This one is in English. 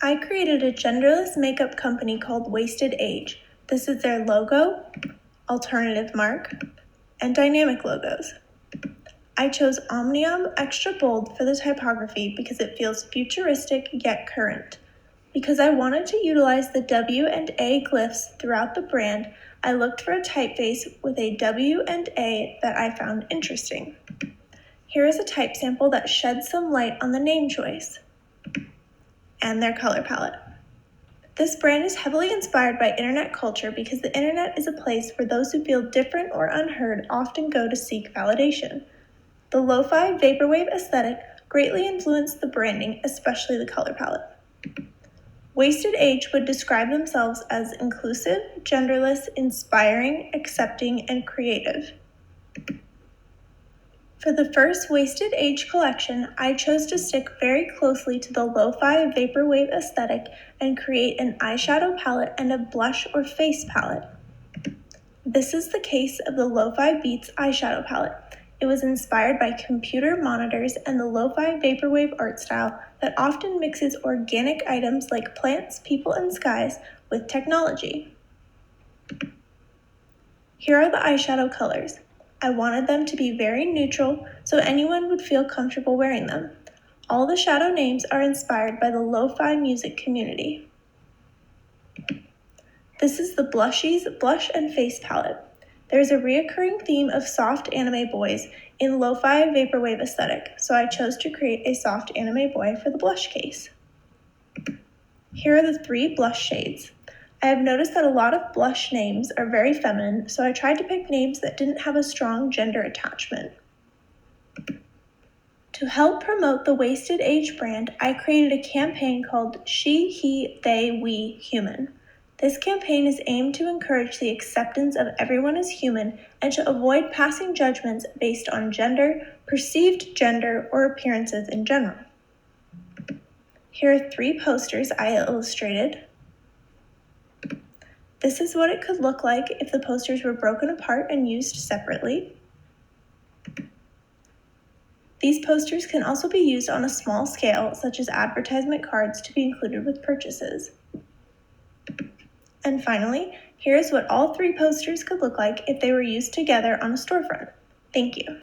I created a genderless makeup company called Wasted Age. This is their logo, alternative mark, and dynamic logos. I chose Omnium Extra Bold for the typography because it feels futuristic yet current. Because I wanted to utilize the W and A glyphs throughout the brand, I looked for a typeface with a W and A that I found interesting. Here is a type sample that sheds some light on the name choice and their color palette. This brand is heavily inspired by internet culture because the internet is a place where those who feel different or unheard often go to seek validation. The lo-fi vaporwave aesthetic greatly influenced the branding, especially the color palette. Wasted Age would describe themselves as inclusive, genderless, inspiring, accepting, and creative. For the first Wasted Age collection, I chose to stick very closely to the lo-fi vaporwave aesthetic and create an eyeshadow palette and a blush or face palette. This is the case of the Lo-Fi Beats eyeshadow palette. It was inspired by computer monitors and the lo-fi vaporwave art style that often mixes organic items like plants, people, and skies with technology. Here are the eyeshadow colors. I wanted them to be very neutral so anyone would feel comfortable wearing them. All the shadow names are inspired by the lo-fi music community. This is the Blushies Blush and Face palette. There is a reoccurring theme of soft anime boys in lo-fi vaporwave aesthetic, so I chose to create a soft anime boy for the blush case. Here are the 3 blush shades. I have noticed that a lot of blush names are very feminine, so I tried to pick names that didn't have a strong gender attachment. To help promote the Wasted Age brand, I created a campaign called She, He, They, We, Human. This campaign is aimed to encourage the acceptance of everyone as human and to avoid passing judgments based on gender, perceived gender, or appearances in general. Here are 3 posters I illustrated. This is what it could look like if the posters were broken apart and used separately. These posters can also be used on a small scale, such as advertisement cards to be included with purchases. And finally, here's what all 3 posters could look like if they were used together on a storefront. Thank you.